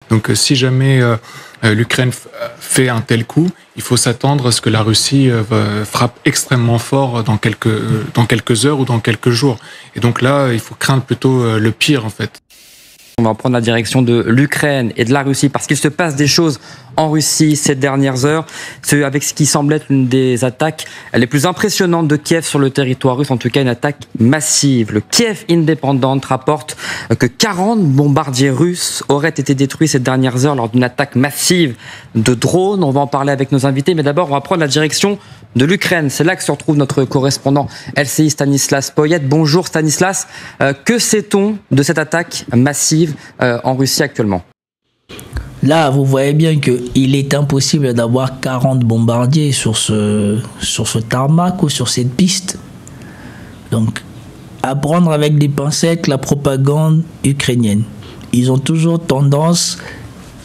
Donc si jamais l'Ukraine fait un tel coup, il faut s'attendre à ce que la Russie frappe extrêmement fort dans quelques heures ou dans quelques jours. Et donc là, il faut craindre plutôt le pire, en fait. On va prendre la direction de l'Ukraine et de la Russie parce qu'il se passe des choses en Russie ces dernières heures, avec ce qui semble être une des attaques les plus impressionnantes de Kiev sur le territoire russe, en tout cas une attaque massive. Le Kiev Independent rapporte que 40 bombardiers russes auraient été détruits ces dernières heures lors d'une attaque massive de drones. On va en parler avec nos invités, mais d'abord on va prendre la direction de l'Ukraine. C'est là que se retrouve notre correspondant LCI Stanislas Poyet. Bonjour Stanislas, que sait-on de cette attaque massive en Russie actuellement? Là, vous voyez bien qu'il est impossible d'avoir 40 bombardiers sur ce tarmac ou sur cette piste. Donc, à prendre avec des pincettes la propagande ukrainienne. Ils ont toujours tendance,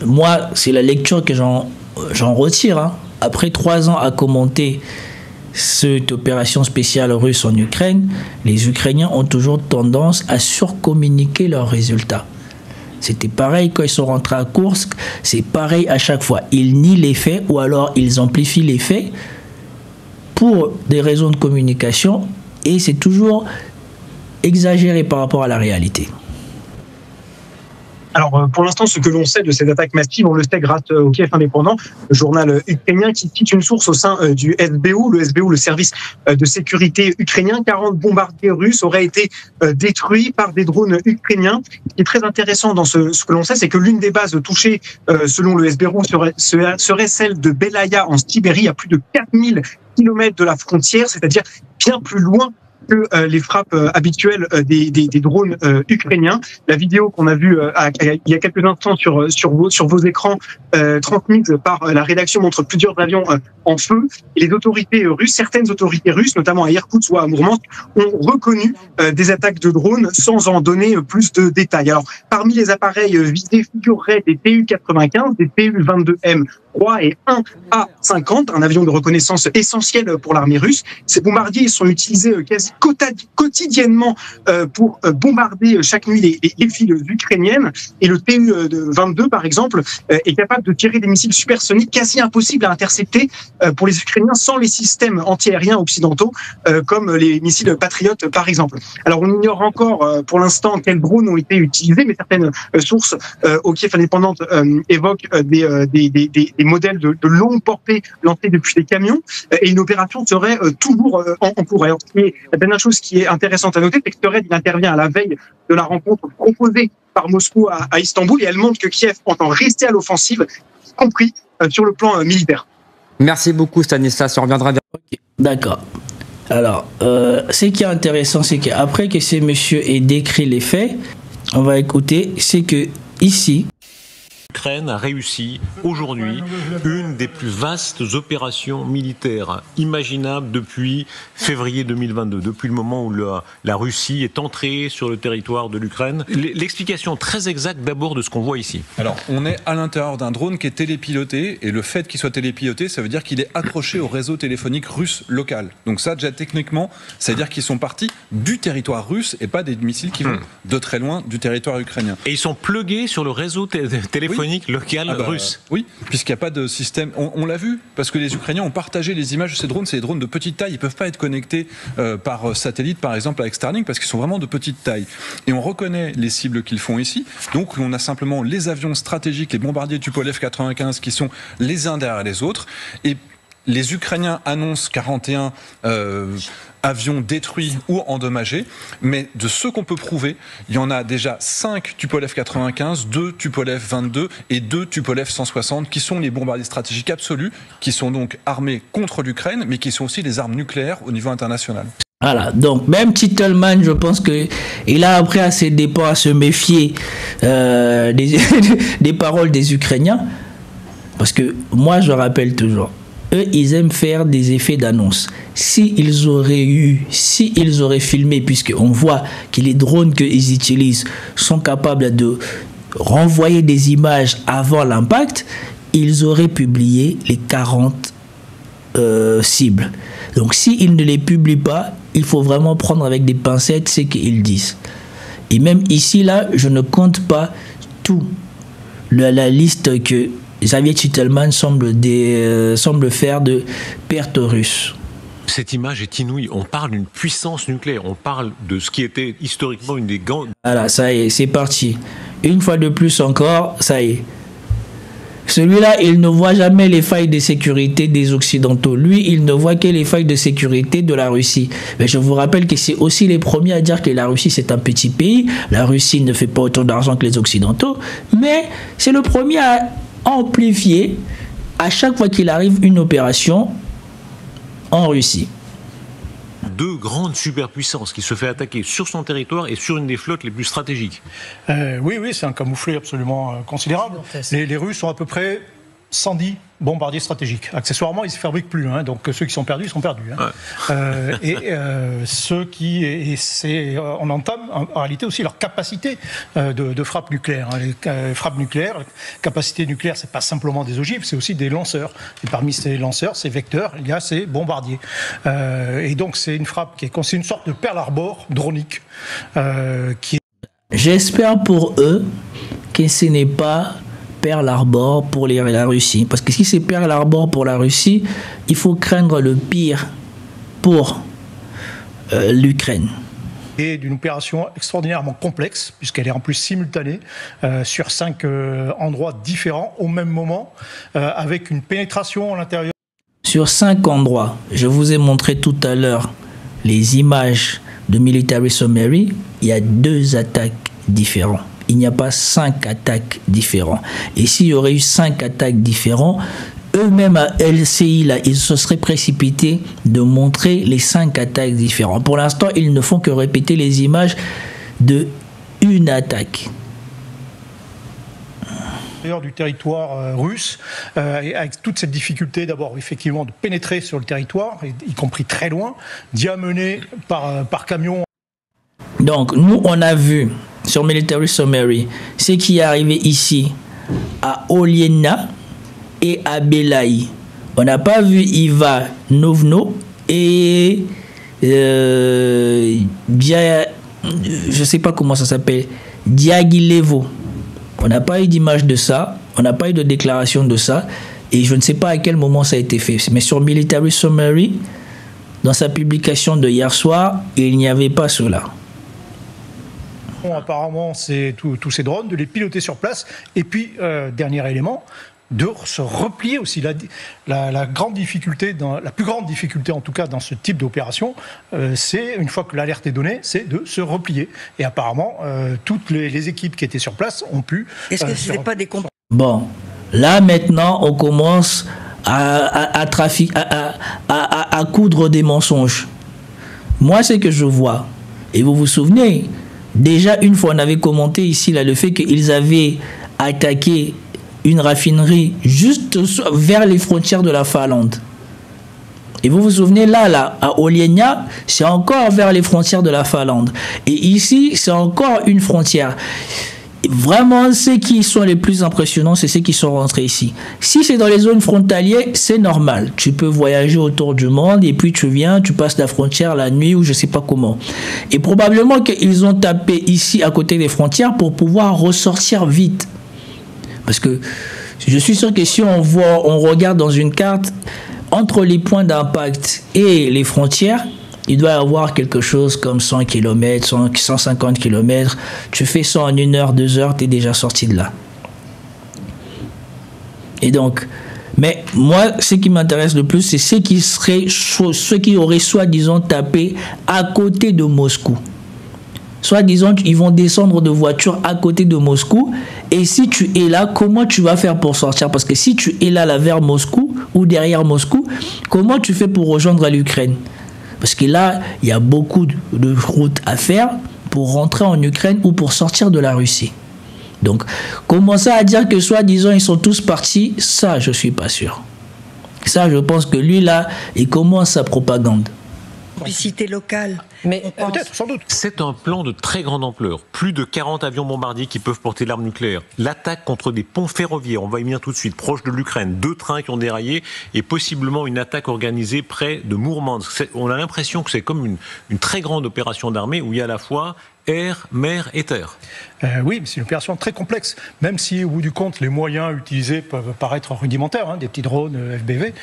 moi, c'est la lecture que j'en retire, hein. Après 3 ans à commenter cette opération spéciale russe en Ukraine, les Ukrainiens ont toujours tendance à surcommuniquer leurs résultats. C'était pareil quand ils sont rentrés à Koursk, c'est pareil à chaque fois. Ils nient les faits ou alors ils amplifient les faits pour des raisons de communication et c'est toujours exagéré par rapport à la réalité. Alors, pour l'instant, ce que l'on sait de ces attaques massives, on le sait grâce au Kiev Indépendant, le journal ukrainien qui cite une source au sein du SBU, le service de sécurité ukrainien. 40 bombardiers russes auraient été détruits par des drones ukrainiens. Ce qui est très intéressant dans ce que l'on sait, c'est que l'une des bases touchées, selon le SBU, serait celle de Belaya en Sibérie, à plus de 4000 kilomètres de la frontière, c'est-à-dire bien plus loin que les frappes habituelles des drones ukrainiens. La vidéo qu'on a vue il y a quelques instants sur vos écrans, transmise par la rédaction, montre plusieurs avions en feu. Et les autorités russes, certaines autorités russes, notamment à Irkoutsk ou à Mourmansk, ont reconnu des attaques de drones sans en donner plus de détails. Alors, parmi les appareils visés figureraient des Tu-95, des Tu-22M3 et un A-50, un avion de reconnaissance essentiel pour l'armée russe. Ces bombardiers sont utilisés quasi quotidiennement pour bombarder chaque nuit les files ukrainiennes. Et le Tu-22, par exemple, est capable de tirer des missiles supersoniques quasi impossibles à intercepter pour les Ukrainiens sans les systèmes antiaériens occidentaux, comme les missiles Patriot, par exemple. Alors, on ignore encore pour l'instant quels drones ont été utilisés, mais certaines sources au Kiev Indépendant évoquent des modèles de longue portée lancés depuis des camions, et une opération serait toujours en cours. Alors, la dernière chose qui est intéressante à noter, c'est que ce raid intervient à la veille de la rencontre proposée par Moscou à Istanbul, et elle montre que Kiev entend rester à l'offensive, y compris sur le plan militaire. Merci beaucoup Stanislas, on reviendra vers... Okay, d'accord. Alors, ce qui est intéressant, c'est qu'après que ce monsieur ait décrit les faits, on va écouter, c'est que ici, l'Ukraine a réussi aujourd'hui une des plus vastes opérations militaires imaginables depuis février 2022, depuis le moment où la Russie est entrée sur le territoire de l'Ukraine. L'explication très exacte d'abord de ce qu'on voit ici. Alors, on est à l'intérieur d'un drone qui est télépiloté, et le fait qu'il soit télépiloté, ça veut dire qu'il est accroché au réseau téléphonique russe local. Donc ça, déjà techniquement, ça veut dire qu'ils sont partis du territoire russe et pas des missiles qui vont de très loin du territoire ukrainien. Et ils sont plugués sur le réseau téléphonique local russe. Oui, puisqu'il n'y a pas de système. On l'a vu, parce que les Ukrainiens ont partagé les images de ces drones. C'est des drones de petite taille. Ils ne peuvent pas être connectés par satellite, par exemple, avec Starlink, parce qu'ils sont vraiment de petite taille. Et on reconnaît les cibles qu'ils font ici. Donc, on a simplement les avions stratégiques, les bombardiers Tupolev 95, qui sont les uns derrière les autres. Et les Ukrainiens annoncent 41 avions détruits ou endommagés, mais de ceux qu'on peut prouver, il y en a déjà 5 Tupolev 95, 2 Tupolev 22 et 2 Tupolev 160 qui sont les bombardiers stratégiques absolus, qui sont donc armés contre l'Ukraine, mais qui sont aussi des armes nucléaires au niveau international. Voilà, donc même Titelman, je pense qu'il a appris à ses dépens à se méfier des paroles des Ukrainiens, parce que moi je rappelle toujours, eux, ils aiment faire des effets d'annonce. S'ils auraient filmé, puisqu'on voit que les drones qu'ils utilisent sont capables de renvoyer des images avant l'impact, ils auraient publié les 40 cibles. Donc, s'ils ne les publient pas, il faut vraiment prendre avec des pincettes ce qu'ils disent. Et même ici, là, je ne compte pas tout la liste que Xavier Titelman semble faire de pertes russes. Cette image est inouïe. On parle d'une puissance nucléaire. On parle de ce qui était historiquement une des grandes... Voilà, ça y est, c'est parti. Une fois de plus encore, ça y est. Celui-là, il ne voit jamais les failles de sécurité des Occidentaux. Lui, il ne voit que les failles de sécurité de la Russie. Mais je vous rappelle que c'est aussi les premiers à dire que la Russie, c'est un petit pays. La Russie ne fait pas autant d'argent que les Occidentaux. Mais c'est le premier à amplifier à chaque fois qu'il arrive une opération en Russie. Deux grandes superpuissances qui se fait attaquer sur son territoire et sur une des flottes les plus stratégiques. Oui, c'est un camouflet absolument considérable. Les Russes ont à peu près 110 bombardiers stratégiques. Accessoirement, ils ne se fabriquent plus, hein, donc ceux qui sont perdus, ils sont perdus. Hein. Ouais. Ceux qui... on entame en réalité aussi leur capacité de frappe nucléaire. Hein. Les frappes nucléaires, capacité nucléaire, c'est pas simplement des ogives, c'est aussi des lanceurs. Et parmi ces lanceurs, ces vecteurs, il y a ces bombardiers. Et donc c'est une frappe qui est une sorte de Pearl Harbor dronique. J'espère pour eux que ce n'est pas Pearl Harbor pour la Russie. Parce que si c'est Pearl Harbor pour la Russie, il faut craindre le pire pour l'Ukraine. Et d'une opération extraordinairement complexe, puisqu'elle est en plus simultanée sur 5 endroits différents au même moment, avec une pénétration à l'intérieur. Sur 5 endroits, je vous ai montré tout à l'heure les images de Military Summary, il y a 2 attaques différentes. Il n'y a pas 5 attaques différentes. Et s'il y aurait eu 5 attaques différentes, eux-mêmes à LCI, là, ils se seraient précipités de montrer les 5 attaques différentes. Pour l'instant, ils ne font que répéter les images de une attaque. Du territoire russe, avec toute cette difficulté d'abord effectivement de pénétrer sur le territoire, y compris très loin, d'y amener par camion. Donc nous on a vu sur Military Summary ce qui est arrivé ici à Oliena et à Belaï. On n'a pas vu Iva Novno et je sais pas comment ça s'appelle, Diaghilevo. On n'a pas eu d'image de ça, on n'a pas eu de déclaration de ça, et je ne sais pas à quel moment ça a été fait. Mais sur Military Summary, dans sa publication de hier soir, il n'y avait pas cela. Apparemment, c'est tous ces drones, de les piloter sur place, et puis, dernier élément, de se replier aussi. La grande difficulté, la plus grande difficulté en tout cas dans ce type d'opération, c'est, une fois que l'alerte est donnée, c'est de se replier. Et apparemment, toutes les équipes qui étaient sur place ont pu... Est-ce que ce n'est pas des comptes? Bon, là maintenant, on commence à coudre des mensonges. Moi, c'est que je vois, et vous vous souvenez, déjà une fois on avait commenté ici là, le fait qu'ils avaient attaqué une raffinerie juste vers les frontières de la Finlande. Et vous vous souvenez, là, à Oliena, c'est encore vers les frontières de la Finlande. Et ici, c'est encore une frontière. Vraiment, ceux qui sont les plus impressionnants, c'est ceux qui sont rentrés ici. Si c'est dans les zones frontalières, c'est normal. Tu peux voyager autour du monde et puis tu viens, tu passes la frontière la nuit ou je sais pas comment. Et probablement qu'ils ont tapé ici à côté des frontières pour pouvoir ressortir vite. Parce que je suis sûr que si on regarde dans une carte, entre les points d'impact et les frontières, il doit y avoir quelque chose comme 100 km, 150 km. Tu fais ça en 1 heure, 2 heures, tu es déjà sorti de là. Et donc, mais moi, ce qui m'intéresse le plus, c'est ceux qui auraient soi-disant tapé à côté de Moscou. Soi-disant, ils vont descendre de voiture à côté de Moscou. Et si tu es là, comment tu vas faire pour sortir? Parce que si tu es là vers Moscou ou derrière Moscou, comment tu fais pour rejoindre l'Ukraine? Parce que là, il y a beaucoup de routes à faire pour rentrer en Ukraine ou pour sortir de la Russie. Donc, commencer à dire que soi-disant, ils sont tous partis, ça, je ne suis pas sûr. Ça, je pense que lui, là, il commence sa propagande. Publicité locale. Mais peut-être, sans doute. C'est un plan de très grande ampleur. Plus de 40 avions bombardiers qui peuvent porter l'arme nucléaire. L'attaque contre des ponts ferroviaires, on va y venir tout de suite, proche de l'Ukraine. 2 trains qui ont déraillé et possiblement une attaque organisée près de Mourmansk. On a l'impression que c'est comme une très grande opération d'armée où il y a à la fois air, mer et terre. Oui, mais c'est une opération très complexe, même si au bout du compte, les moyens utilisés peuvent paraître rudimentaires, hein, des petits drones FBV,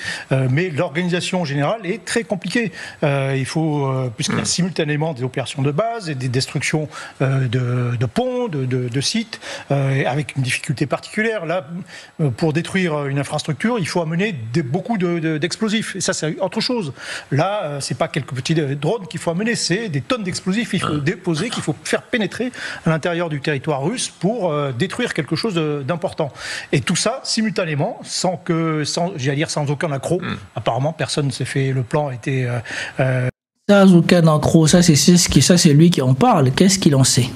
mais l'organisation générale est très compliquée. Il faut, puisqu'il y a simultanément des opérations de base et des destructions de ponts, de sites, avec une difficulté particulière. Là, pour détruire une infrastructure, il faut amener beaucoup d'explosifs, et ça c'est autre chose. Là, c'est pas quelques petits drones qu'il faut amener, c'est des tonnes d'explosifs qu'il faut déposer, qu'il faut faire pénétrer à l'intérieur du territoire russe pour détruire quelque chose d'important. Et tout ça simultanément, sans aucun accroc. Apparemment, personne ne s'est fait. Le plan était. Sans aucun accroc, ça c'est lui qui en parle. Qu'est-ce qu'il en sait?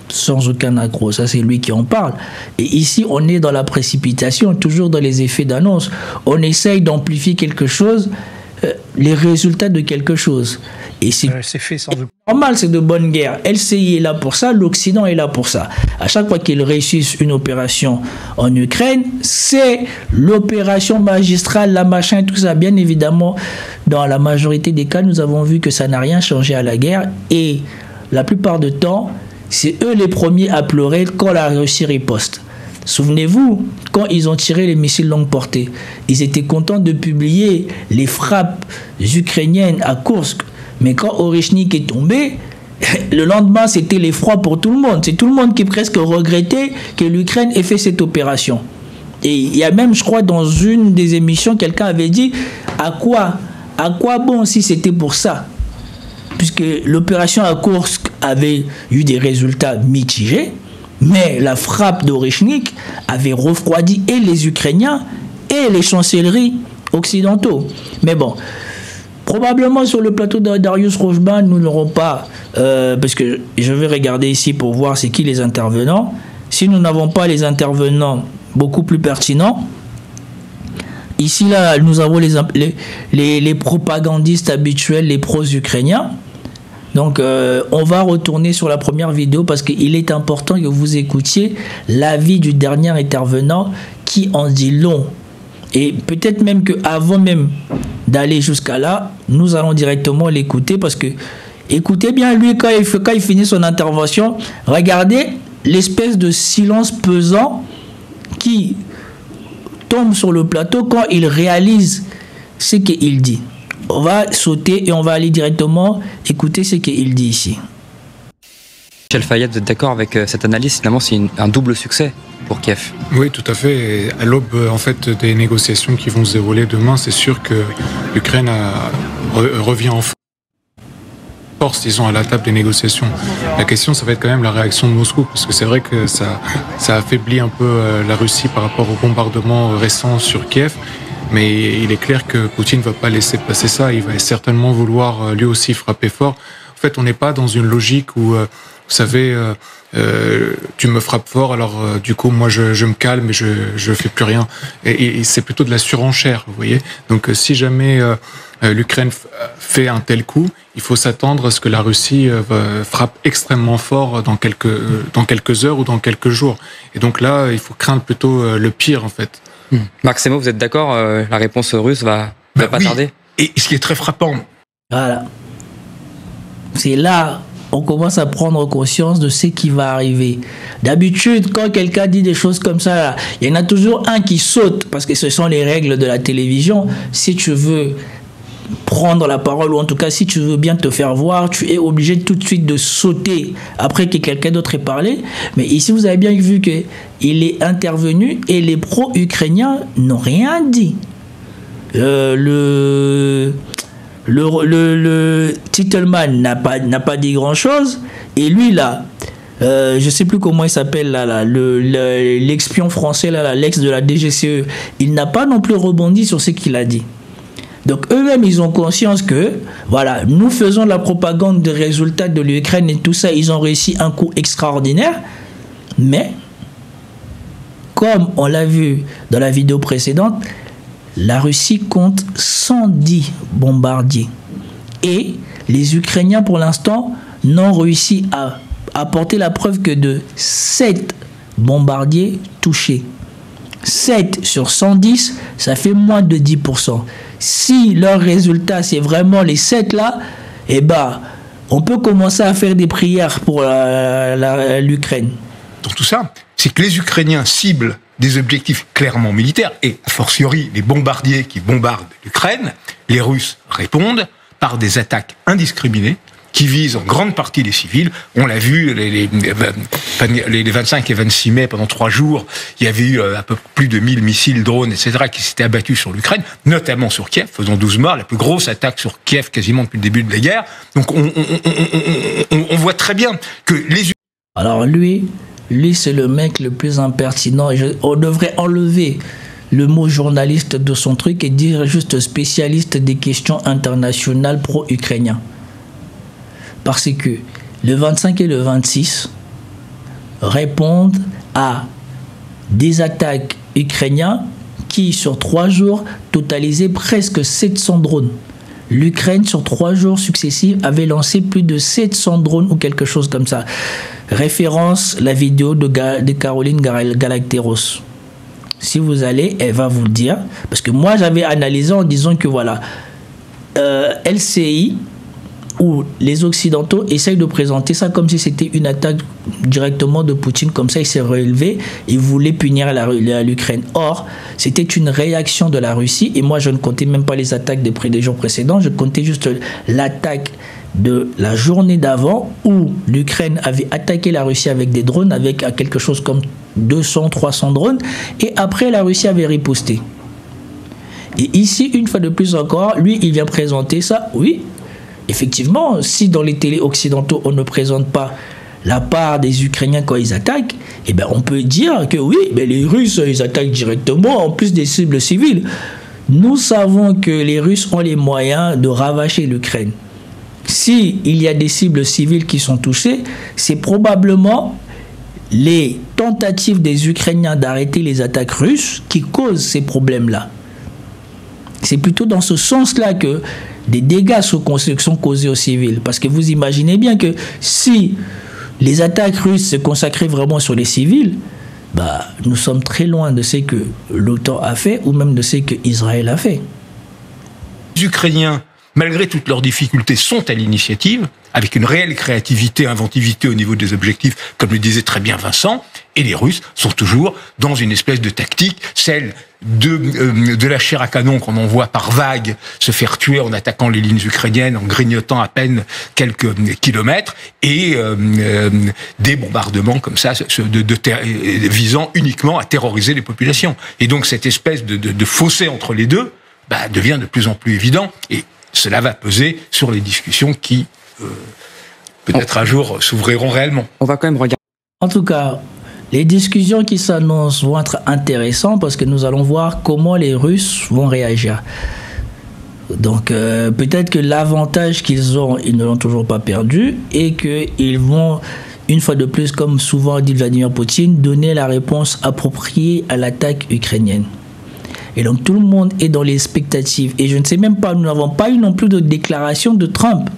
Sans aucun accroc, ça c'est lui qui en parle. Et ici, on est dans la précipitation, toujours dans les effets d'annonce. On essaye d'amplifier quelque chose, les résultats de quelque chose. Et c'est fait sans normal, c'est de bonne guerre. LCI est là pour ça, l'Occident est là pour ça. À chaque fois qu'ils réussissent une opération en Ukraine, c'est l'opération magistrale, la machin, tout ça. Bien évidemment, dans la majorité des cas, nous avons vu que ça n'a rien changé à la guerre. Et la plupart du temps, c'est eux les premiers à pleurer quand la Russie riposte. Souvenez-vous, quand ils ont tiré les missiles longue portée, ils étaient contents de publier les frappes ukrainiennes à Kursk. Mais quand Oreshnik est tombé, le lendemain, c'était l'effroi pour tout le monde. C'est tout le monde qui presque regrettait que l'Ukraine ait fait cette opération. Et il y a même, je crois, dans une des émissions, quelqu'un avait dit à quoi bon si c'était pour ça? Puisque l'opération à Kursk avait eu des résultats mitigés, mais la frappe d'Oreshnik avait refroidi et les Ukrainiens et les chancelleries occidentaux. Mais bon, probablement sur le plateau de Darius Rojban, nous n'aurons pas, parce que je vais regarder ici pour voir c'est qui les intervenants. Si nous n'avons pas les intervenants beaucoup plus pertinents, ici là, nous avons les propagandistes habituels, les pro-ukrainiens. Donc on va retourner sur la première vidéo parce qu'il est important que vous écoutiez l'avis du dernier intervenant qui en dit long. Et peut-être même qu'avant même d'aller jusqu'à là, nous allons directement l'écouter parce que, écoutez bien lui quand il finit son intervention, regardez l'espèce de silence pesant qui tombe sur le plateau quand il réalise ce qu'il dit. On va sauter et on va aller directement écouter ce qu'il dit ici. Michel Fayette, vous êtes d'accord avec cette analyse? Finalement, c'est un double succès pour Kiev. Oui, tout à fait. Et à l'aube en fait, des négociations qui vont se dérouler demain, c'est sûr que l'Ukraine revient en force, disons, à la table des négociations. La question, ça va être quand même la réaction de Moscou, parce que c'est vrai que ça affaiblit un peu la Russie par rapport au bombardement récent sur Kiev. Mais il est clair que Poutine ne va pas laisser passer ça. Il va certainement vouloir lui aussi frapper fort. En fait, on n'est pas dans une logique où, vous savez, tu me frappes fort, alors du coup, moi, je me calme et je fais plus rien. Et c'est plutôt de la surenchère, vous voyez. Donc, si jamais l'Ukraine fait un tel coup, il faut s'attendre à ce que la Russie frappe extrêmement fort dans quelques heures ou dans quelques jours. Et donc là, il faut craindre plutôt le pire, en fait. Marc Semo, vous êtes d'accord? La réponse russe va pas tarder. Et ce qui est très frappant. Voilà. C'est là on commence à prendre conscience de ce qui va arriver. D'habitude, quand quelqu'un dit des choses comme ça, là, il y en a toujours un qui saute, parce que ce sont les règles de la télévision. Si tu veux prendre la parole, ou en tout cas si tu veux bien te faire voir, tu es obligé tout de suite de sauter après que quelqu'un d'autre ait parlé. Mais ici vous avez bien vu qu'il est intervenu et les pro-ukrainiens n'ont rien dit. Le Titelman n'a pas dit grand chose, et lui là, je sais plus comment il s'appelle là, l'expion français là, l'ex de la DGCE, il n'a pas non plus rebondi sur ce qu'il a dit. Donc eux-mêmes, ils ont conscience que, voilà, nous faisons la propagande des résultats de l'Ukraine et tout ça, ils ont réussi un coup extraordinaire, mais, comme on l'a vu dans la vidéo précédente, la Russie compte 110 bombardiers. Et les Ukrainiens, pour l'instant, n'ont réussi à apporter la preuve que de 7 bombardiers touchés. 7 sur 110, ça fait moins de 10%. Si leur résultat, c'est vraiment les 7 là, eh ben, on peut commencer à faire des prières pour l'Ukraine. Dans tout ça, c'est que les Ukrainiens ciblent des objectifs clairement militaires, et a fortiori les bombardiers qui bombardent l'Ukraine, les Russes répondent par des attaques indiscriminées qui visent en grande partie les civils. On l'a vu, les 25 et 26 mai, pendant 3 jours, il y avait eu à peu près plus de 1000 missiles, drones, etc., qui s'étaient abattus sur l'Ukraine, notamment sur Kiev, faisant 12 morts, la plus grosse attaque sur Kiev quasiment depuis le début de la guerre. Donc on voit très bien que les... Alors lui c'est le mec le plus impertinent. On devrait enlever le mot journaliste de son truc et dire juste spécialiste des questions internationales pro-ukrainiens. Parce que le 25 et le 26 répondent à des attaques ukrainiennes qui, sur 3 jours, totalisaient presque 700 drones. L'Ukraine, sur 3 jours successifs, avait lancé plus de 700 drones ou quelque chose comme ça. Référence la vidéo de Caroline Galacteros. Si vous allez, elle va vous le dire. Parce que moi, j'avais analysé en disant que voilà, LCI, où les Occidentaux essayent de présenter ça comme si c'était une attaque directement de Poutine, comme ça il s'est relevé, il voulait punir l'Ukraine. Or, c'était une réaction de la Russie, et moi je ne comptais même pas les attaques des jours précédents, je comptais juste l'attaque de la journée d'avant, où l'Ukraine avait attaqué la Russie avec des drones, avec quelque chose comme 200-300 drones, et après la Russie avait riposté. Et ici, une fois de plus encore, lui il vient présenter ça, oui. Effectivement, si dans les télés occidentaux, on ne présente pas la part des Ukrainiens quand ils attaquent, eh ben on peut dire que oui, mais les Russes, ils attaquent directement, en plus des cibles civiles. Nous savons que les Russes ont les moyens de ravager l'Ukraine. S'il y a des cibles civiles qui sont touchées, c'est probablement les tentatives des Ukrainiens d'arrêter les attaques russes qui causent ces problèmes-là. C'est plutôt dans ce sens-là que des dégâts sont causés aux civils. Parce que vous imaginez bien que si les attaques russes se consacraient vraiment sur les civils, bah, nous sommes très loin de ce que l'OTAN a fait ou même de ce que Israël a fait. Les Ukrainiens, malgré toutes leurs difficultés, sont à l'initiative, avec une réelle créativité, inventivité au niveau des objectifs, comme le disait très bien Vincent, et les Russes sont toujours dans une espèce de tactique, celle de la chair à canon qu'on envoie par vagues se faire tuer en attaquant les lignes ukrainiennes, en grignotant à peine quelques kilomètres, et des bombardements comme ça, visant uniquement à terroriser les populations. Et donc cette espèce de fossé entre les deux devient de plus en plus évident, et cela va peser sur les discussions qui, peut-être un jour, s'ouvriront réellement. On va quand même regarder. En tout cas, les discussions qui s'annoncent vont être intéressantes parce que nous allons voir comment les Russes vont réagir. Donc, peut-être que l'avantage qu'ils ont, ils ne l'ont toujours pas perdu et qu'ils vont, une fois de plus, comme souvent dit Vladimir Poutine, donner la réponse appropriée à l'attaque ukrainienne. Et donc tout le monde est dans les expectatives. Et je ne sais même pas, nous n'avons pas eu non plus de déclaration de Trump.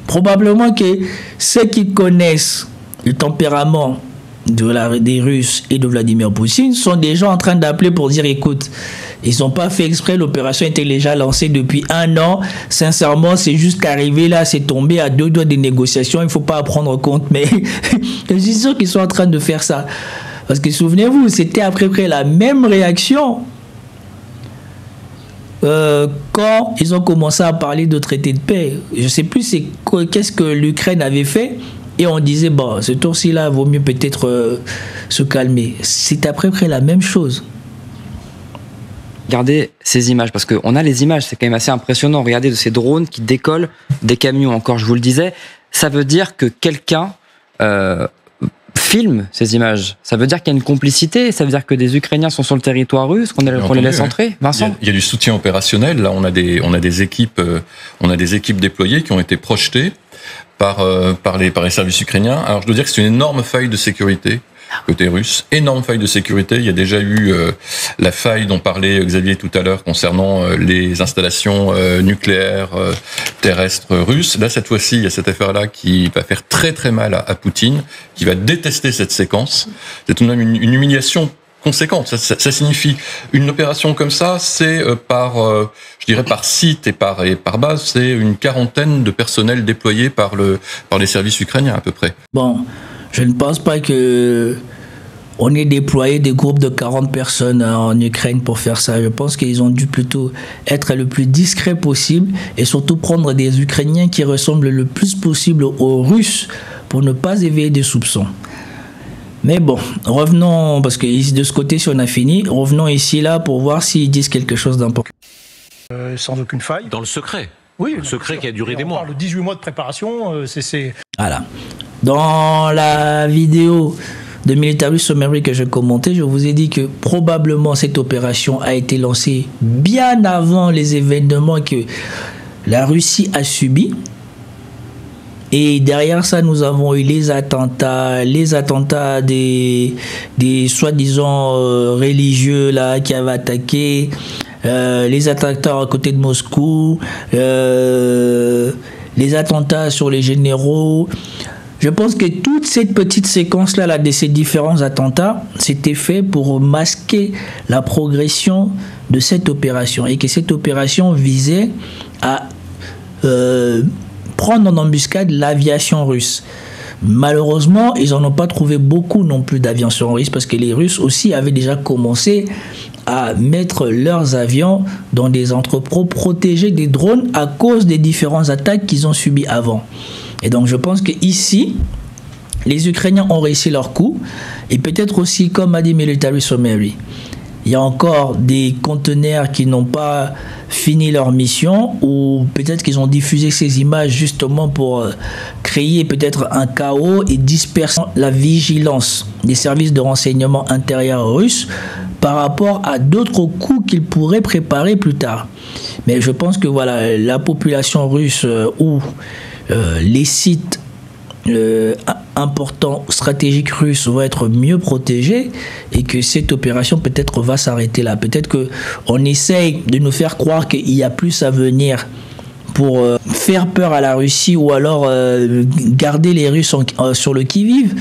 Probablement que ceux qui connaissent le tempérament des Russes et de Vladimir Poutine sont déjà en train d'appeler pour dire écoute, ils n'ont pas fait exprès, l'opération était déjà lancée depuis 1 an. Sincèrement, c'est juste arrivé là, c'est tombé à 2 doigts des négociations, il ne faut pas prendre compte. Mais je suis sûr qu'ils sont en train de faire ça. Parce que souvenez-vous, c'était à peu près la même réaction quand ils ont commencé à parler de traité de paix. Je ne sais plus qu'est-ce que l'Ukraine avait fait, et on disait bon, ce tour-ci là vaut mieux peut-être se calmer. C'est à peu près la même chose. Regardez ces images, parce qu'on a les images, c'est quand même assez impressionnant. Regardez de ces drones qui décollent des camions, encore je vous le disais. Ça veut dire que quelqu'un filme ces images. Ça veut dire qu'il y a une complicité, ça veut dire que des Ukrainiens sont sur le territoire russe, qu'on les laisse entrer. Vincent ? Il y a du soutien opérationnel. Là, on a des équipes déployées qui ont été projetées par les services ukrainiens. Alors, je dois dire que c'est une énorme faille de sécurité côté russe, énorme faille de sécurité. Il y a déjà eu la faille dont parlait Xavier tout à l'heure concernant les installations nucléaires terrestres russes. Là, cette fois-ci, il y a cette affaire-là qui va faire très très mal à Poutine, qui va détester cette séquence. C'est tout de même une humiliation conséquente. Ça signifie une opération comme ça, c'est je dirais par site et par base, c'est une quarantaine de personnels déployés par les services ukrainiens à peu près. Bon, je ne pense pas que on ait déployé des groupes de 40 personnes en Ukraine pour faire ça. Je pense qu'ils ont dû plutôt être le plus discret possible et surtout prendre des Ukrainiens qui ressemblent le plus possible aux Russes pour ne pas éveiller des soupçons. Mais bon, revenons, parce que de ce côté, si on a fini, revenons ici, là, pour voir s'ils disent quelque chose d'important. Sans aucune faille. Dans le secret. Oui, le secret qui a duré des mois. On parle de 18 mois de préparation, c'est... Voilà. Dans la vidéo de Military Summary que je commentais, je vous ai dit que probablement cette opération a été lancée bien avant les événements que la Russie a subis. Et derrière ça, nous avons eu les attentats des soi-disant religieux là qui avaient attaqué, les attentats à côté de Moscou, les attentats sur les généraux. Je pense que toute cette petite séquence-là de ces différents attentats, c'était fait pour masquer la progression de cette opération et que cette opération visait à prendre en embuscade l'aviation russe. Malheureusement, ils n'en ont pas trouvé beaucoup non plus d'aviation russe parce que les Russes aussi avaient déjà commencé à mettre leurs avions dans des entrepôts protégés des drones à cause des différentes attaques qu'ils ont subies avant. Et donc je pense qu'ici, les Ukrainiens ont réussi leur coup. Et peut-être aussi, comme a dit Military Summary, il y a encore des conteneurs qui n'ont pas fini leur mission, ou peut-être qu'ils ont diffusé ces images justement pour créer peut-être un chaos et disperser la vigilance des services de renseignement intérieur russes par rapport à d'autres coups qu'ils pourraient préparer plus tard. Mais je pense que voilà, la population russe ou les sites importants, stratégiques russes vont être mieux protégés et que cette opération peut-être va s'arrêter là. Peut-être qu'on essaye de nous faire croire qu'il y a plus à venir pour faire peur à la Russie ou alors garder les Russes sur le qui-vive.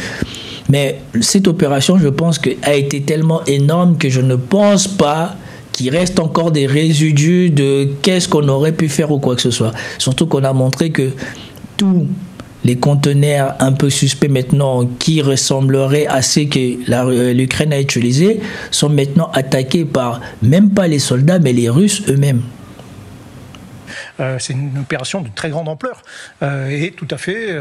Mais cette opération, je pense, a été tellement énorme que je ne pense pas qu'il reste encore des résidus de qu'est-ce qu'on aurait pu faire ou quoi que ce soit. Surtout qu'on a montré que tous les conteneurs un peu suspects maintenant qui ressembleraient à ceux que l'Ukraine a utilisés sont maintenant attaqués par même pas les soldats mais les Russes eux-mêmes. C'est une opération de très grande ampleur et tout à fait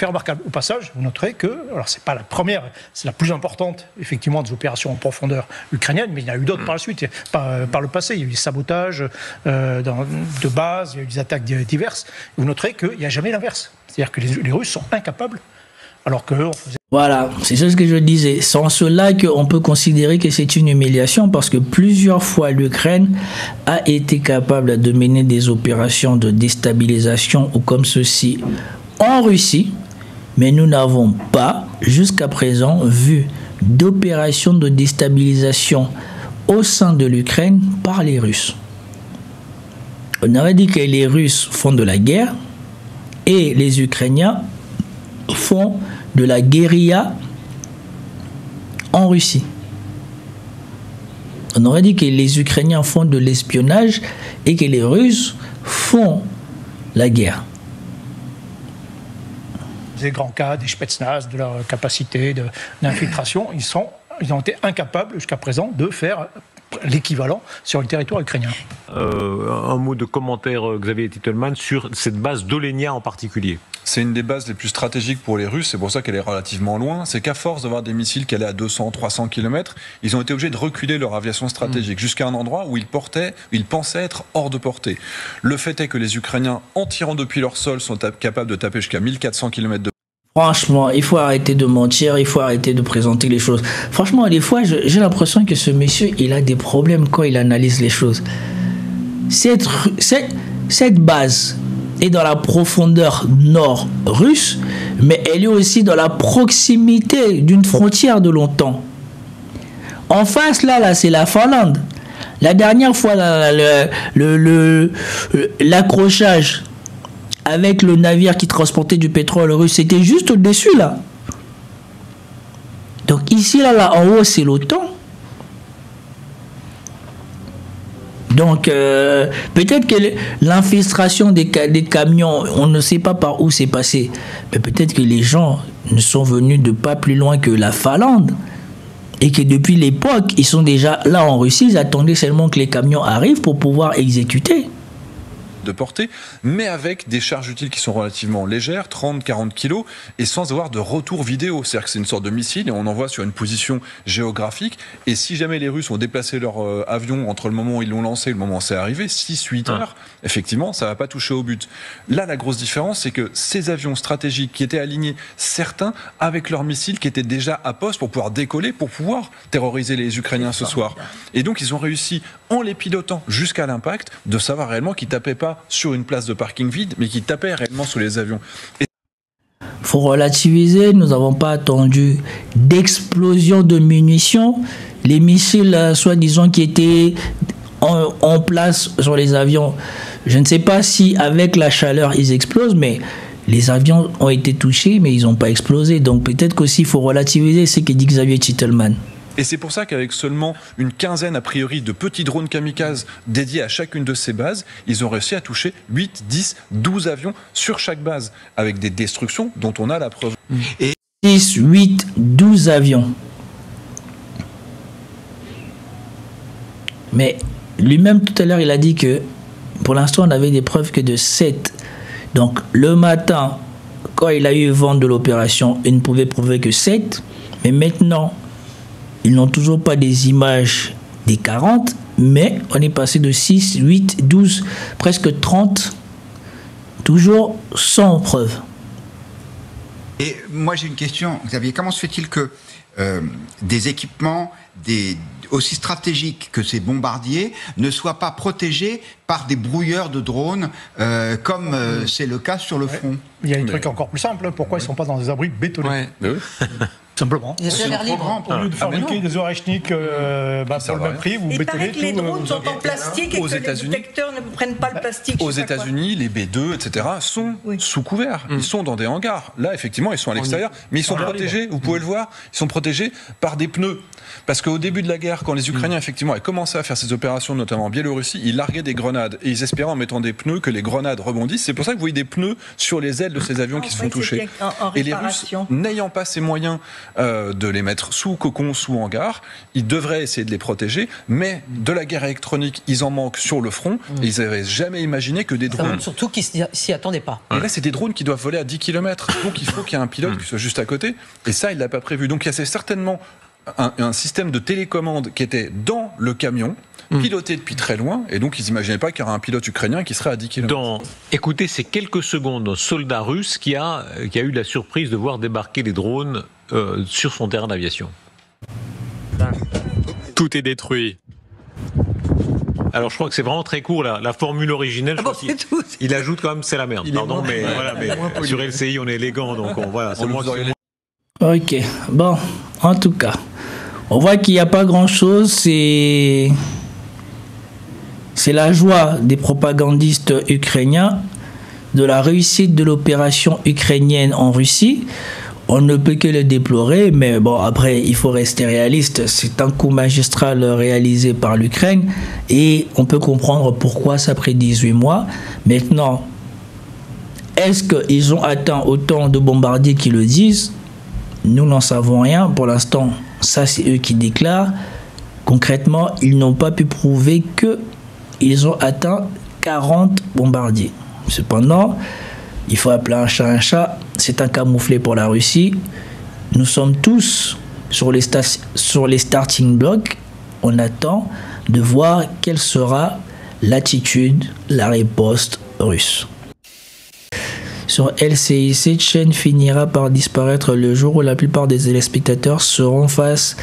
remarquable. Au passage, vous noterez que, alors c'est pas la première, c'est la plus importante effectivement des opérations en profondeur ukrainiennes, mais il y en a eu d'autres par la suite, par le passé. Il y a eu des sabotages de bases, il y a eu des attaques diverses. Vous noterez qu'il n'y a jamais l'inverse. C'est-à-dire que les Russes sont incapables, alors que... Voilà, c'est ce que je disais. C'est en cela qu'on peut considérer que c'est une humiliation parce que plusieurs fois l'Ukraine a été capable de mener des opérations de déstabilisation ou comme ceci en Russie, mais nous n'avons pas jusqu'à présent vu d'opération de déstabilisation au sein de l'Ukraine par les Russes. On aurait dit que les Russes font de la guerre et les Ukrainiens font de la guérilla en Russie. On aurait dit que les Ukrainiens font de l'espionnage et que les Russes font la guerre. Des grands cas, des Spetsnaz, de leur capacité d'infiltration, ils ont été incapables jusqu'à présent de faire l'équivalent sur le territoire ukrainien. Un mot de commentaire, Xavier Titelman, sur cette base d'Olenia en particulier. C'est une des bases les plus stratégiques pour les Russes, c'est pour ça qu'elle est relativement loin. C'est qu'à force d'avoir des missiles qui allaient à 200, 300 km, ils ont été obligés de reculer leur aviation stratégique jusqu'à un endroit où ils pensaient être hors de portée. Le fait est que les Ukrainiens, en tirant depuis leur sol, sont capables de taper jusqu'à 1400 km de... Franchement, il faut arrêter de mentir, il faut arrêter de présenter les choses. Franchement, des fois, j'ai l'impression que ce monsieur, il a des problèmes quand il analyse les choses. Cette base est dans la profondeur nord russe, mais elle est aussi dans la proximité d'une frontière de longtemps. En face, là c'est la Finlande. La dernière fois, l'accrochage avec le navire qui transportait du pétrole russe, c'était juste au-dessus, là. Donc ici, là en haut, c'est l'OTAN. Donc, peut-être que l'infiltration des camions, on ne sait pas par où c'est passé. Mais peut-être que les gens ne sont venus de pas plus loin que la Finlande. Et que depuis l'époque, ils sont déjà là en Russie. Ils attendaient seulement que les camions arrivent pour pouvoir exécuter. De portée, mais avec des charges utiles qui sont relativement légères, 30-40 kilos, et sans avoir de retour vidéo. C'est-à-dire que c'est une sorte de missile et on envoie sur une position géographique. Et si jamais les Russes ont déplacé leur avion entre le moment où ils l'ont lancé et le moment où c'est arrivé, 6-8 heures, effectivement, ça ne va pas toucher au but. Là, la grosse différence, c'est que ces avions stratégiques qui étaient alignés, certains avec leurs missiles qui étaient déjà à poste pour pouvoir décoller, pour pouvoir terroriser les Ukrainiens ce soir. Et donc, ils ont réussi, en les pilotant jusqu'à l'impact, de savoir réellement qu'ils ne tapaient pas sur une place de parking vide, mais qui tapait réellement sur les avions. Faut relativiser, nous n'avons pas attendu d'explosion de munitions. Les missiles, soi-disant, qui étaient en place sur les avions, je ne sais pas si avec la chaleur ils explosent, mais les avions ont été touchés, mais ils n'ont pas explosé. Donc peut-être qu'aussi il faut relativiser ce que dit Xavier Titelman. Et c'est pour ça qu'avec seulement une quinzaine, a priori, de petits drones kamikazes dédiés à chacune de ces bases, ils ont réussi à toucher 8, 10, 12 avions sur chaque base, avec des destructions dont on a la preuve. Et 6, 8, 12 avions. Mais lui-même, tout à l'heure, il a dit que pour l'instant, on avait des preuves que de 7. Donc, le matin, quand il a eu vent de l'opération, il ne pouvait prouver que 7. Mais maintenant, ils n'ont toujours pas des images des 40, mais on est passé de 6, 8, 12, presque 30, toujours sans preuve. Et moi j'ai une question, Xavier, comment se fait-il que des équipements aussi stratégiques que ces bombardiers ne soient pas protégés par des brouilleurs de drones comme c'est le cas sur le front? Il y a un truc encore plus simple, pourquoi ils ne sont pas dans des abris bétonnés? Simplement. Au lieu de fabriquer des Orechnik pour le même prix, vous bétonnez tout. Les drones sont en plastique et que les détecteurs ne prennent pas le plastique. Aux États-Unis, les B2, etc., sont sous couvert. Ils sont dans des hangars. Là, effectivement, ils sont à l'extérieur, mais ils sont protégés. Vous pouvez le voir. Ils sont protégés par des pneus. Parce qu'au début de la guerre, quand les Ukrainiens, effectivement, avaient commencé à faire ces opérations, notamment en Biélorussie, ils larguaient des grenades. Et ils espéraient, en mettant des pneus, que les grenades rebondissent. C'est pour ça que vous voyez des pneus sur les ailes de ces avions qui se font toucher. Et les Russes, n'ayant pas ces moyens de les mettre sous cocon, sous hangar, ils devraient essayer de les protéger, mais de la guerre électronique, ils en manquent sur le front, et ils n'avaient jamais imaginé que des drones... Surtout qu'ils s'y attendaient pas. Et là, c'est des drones qui doivent voler à 10 km, donc il faut qu'il y ait un pilote qui soit juste à côté, et ça, il ne l'a pas prévu. Donc il y a certainement un système de télécommande qui était dans le camion, piloté depuis très loin, et donc ils n'imaginaient pas qu'il y aurait un pilote ukrainien qui serait à 10 km. Écoutez, ces quelques secondes, un soldat russe qui a eu la surprise de voir débarquer des drones sur son terrain d'aviation. Tout est détruit. Alors je crois que c'est vraiment très court la formule originelle. Il ajoute quand même c'est la merde. Pardon, mais voilà, mais sur LCI on est élégant, donc voilà. Ok, bon, en tout cas, on voit qu'il n'y a pas grand-chose. C'est la joie des propagandistes ukrainiens de la réussite de l'opération ukrainienne en Russie. On ne peut que le déplorer, mais bon, après, il faut rester réaliste. C'est un coup magistral réalisé par l'Ukraine et on peut comprendre pourquoi ça a pris 18 mois. Maintenant, est-ce qu'ils ont atteint autant de bombardiers qui le disent? Nous n'en savons rien. Pour l'instant, ça, c'est eux qui déclarent. Concrètement, ils n'ont pas pu prouver qu'ils ont atteint 40 bombardiers. Cependant, il faut appeler un chat, c'est un camouflet pour la Russie. Nous sommes tous sur les starting blocks. On attend de voir quelle sera l'attitude, la riposte russe. Sur LCI, cette chaîne finira par disparaître le jour où la plupart des téléspectateurs seront face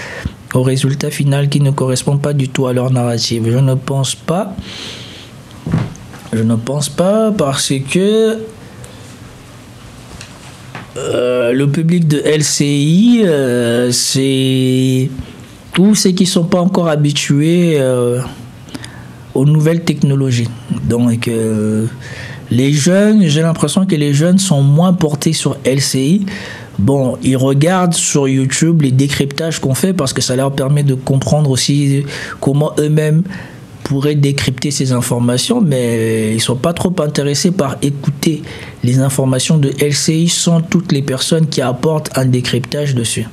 au résultat final qui ne correspond pas du tout à leur narrative. Je ne pense pas parce que le public de LCI, c'est tous ceux qui ne sont pas encore habitués aux nouvelles technologies. Donc, les jeunes, j'ai l'impression que les jeunes sont moins portés sur LCI. Bon, ils regardent sur YouTube les décryptages qu'on fait parce que ça leur permet de comprendre aussi comment eux-mêmes pourraient décrypter ces informations, mais ils ne sont pas trop intéressés par écouter les informations de LCI sans toutes les personnes qui apportent un décryptage dessus.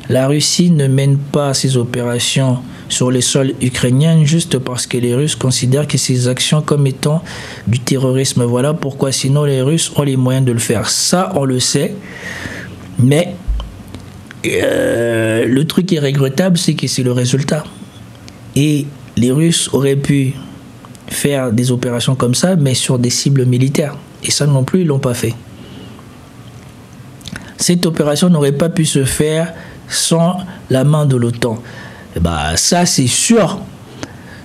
La Russie ne mène pas ses opérations sur les sols ukrainiens juste parce que les Russes considèrent que ces actions comme étant du terrorisme. Voilà pourquoi sinon les Russes ont les moyens de le faire. Ça, on le sait, mais le truc qui est regrettable, c'est que c'est le résultat. Et les Russes auraient pu faire des opérations comme ça, mais sur des cibles militaires. Et ça non plus, ils ne l'ont pas fait. Cette opération n'aurait pas pu se faire sans la main de l'OTAN. Ça, c'est sûr.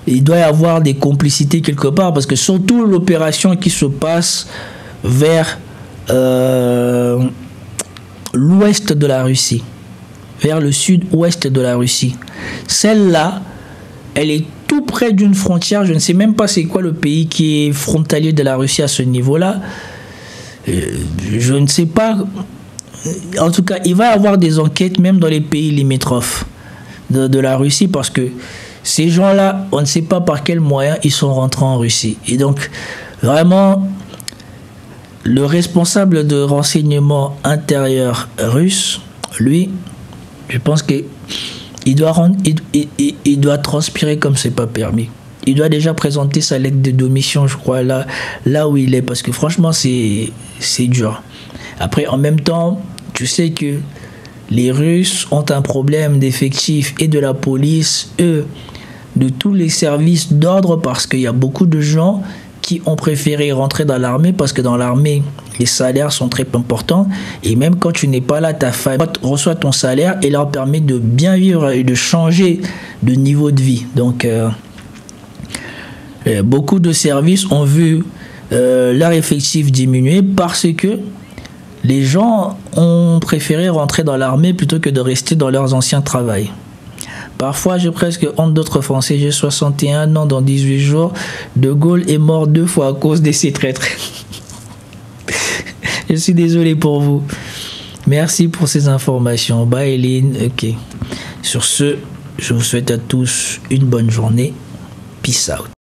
Il doit y avoir des complicités quelque part, parce que surtout l'opération qui se passe vers l'ouest de la Russie, vers le sud-ouest de la Russie. Celle-là, elle est tout près d'une frontière. Je ne sais même pas c'est quoi le pays qui est frontalier de la Russie à ce niveau-là. Je ne sais pas. En tout cas, il va y avoir des enquêtes même dans les pays limitrophes de la Russie, parce que ces gens-là, on ne sait pas par quels moyens ils sont rentrés en Russie. Et donc, vraiment, le responsable de renseignement intérieur russe, lui, je pense qu'il doit transpirer comme c'est pas permis. Il doit déjà présenter sa lettre de démission, je crois, là où il est, parce que franchement, c'est dur. Après, en même temps, tu sais que les Russes ont un problème d'effectifs et de la police, de tous les services d'ordre, parce qu'il y a beaucoup de gens qui ont préféré rentrer dans l'armée, parce que dans l'armée, les salaires sont très importants, et même quand tu n'es pas là, ta famille reçoit ton salaire et leur permet de bien vivre et de changer de niveau de vie. Donc, beaucoup de services ont vu leur effectif diminuer parce que les gens ont préféré rentrer dans l'armée plutôt que de rester dans leurs anciens travails. Parfois, j'ai presque honte d'autres Français. J'ai 61 ans dans 18 jours. De Gaulle est mort 2 fois à cause de ces traîtres. Je suis désolé pour vous. Merci pour ces informations. Bye, Eline. Ok. Sur ce, je vous souhaite à tous une bonne journée. Peace out.